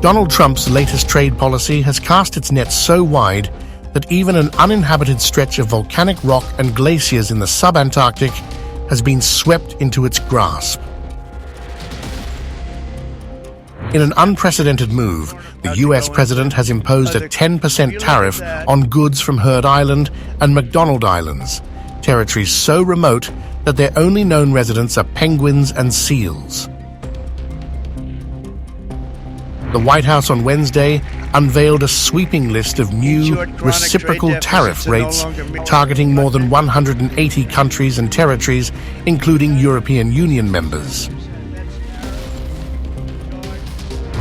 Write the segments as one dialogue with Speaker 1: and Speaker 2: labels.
Speaker 1: Donald Trump's latest trade policy has cast its net so wide that even an uninhabited stretch of volcanic rock and glaciers in the sub-Antarctic has been swept into its grasp. In an unprecedented move, the US president has imposed a 10% tariff on goods from Heard Island and McDonald Islands, territories so remote that their only known residents are penguins and seals. The White House on Wednesday unveiled a sweeping list of new reciprocal tariff rates targeting more than 180 countries and territories, including European Union members.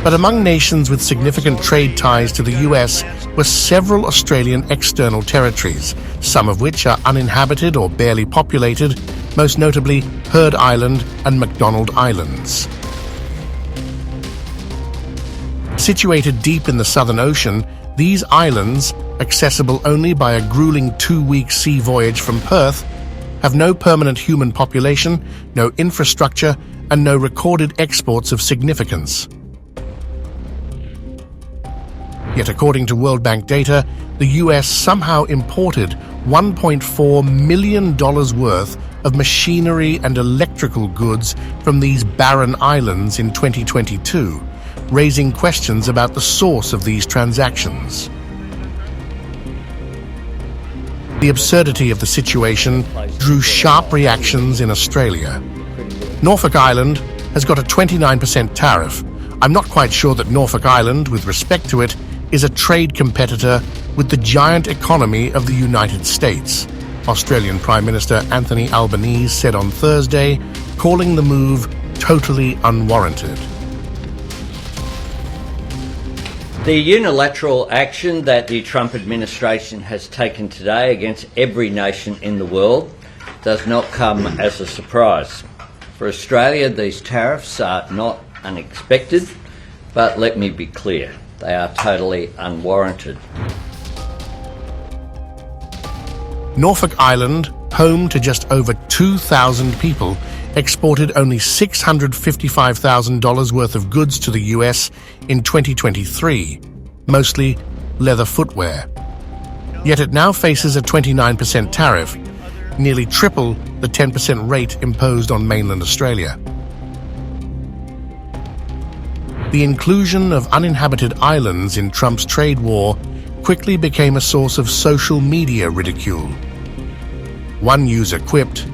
Speaker 1: But among nations with significant trade ties to the US were several Australian external territories, some of which are uninhabited or barely populated, most notably Heard Island and McDonald Islands. Situated deep in the Southern Ocean, these islands, accessible only by a grueling 2-week sea voyage from Perth, have no permanent human population, no infrastructure, and no recorded exports of significance. Yet according to World Bank data, the US somehow imported $1.4 million worth of machinery and electrical goods from these barren islands in 2022, raising questions about the source of these transactions. The absurdity of the situation drew sharp reactions in Australia. Norfolk Island has got a 29% tariff. I'm not quite sure that Norfolk Island, with respect to it, is a trade competitor with the giant economy of the United States, Australian Prime Minister Anthony Albanese said on Thursday, calling the move totally unwarranted.
Speaker 2: The unilateral action that the Trump administration has taken today against every nation in the world does not come as a surprise. For Australia, these tariffs are not unexpected, but let me be clear, they are totally unwarranted.
Speaker 1: Norfolk Island, home to just over 2,000 people, exported only $655,000 worth of goods to the US in 2023, mostly leather footwear. Yet it now faces a 29% tariff, nearly triple the 10% rate imposed on mainland Australia. The inclusion of uninhabited islands in Trump's trade war quickly became a source of social media ridicule. One user quipped,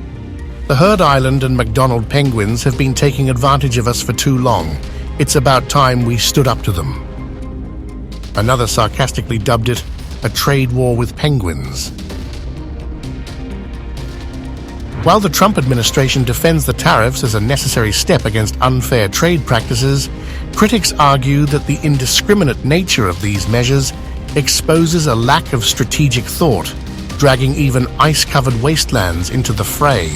Speaker 1: "The Heard Island and McDonald penguins have been taking advantage of us for too long. It's about time we stood up to them." Another sarcastically dubbed it a trade war with penguins. While the Trump administration defends the tariffs as a necessary step against unfair trade practices, critics argue that the indiscriminate nature of these measures exposes a lack of strategic thought, dragging even ice-covered wastelands into the fray.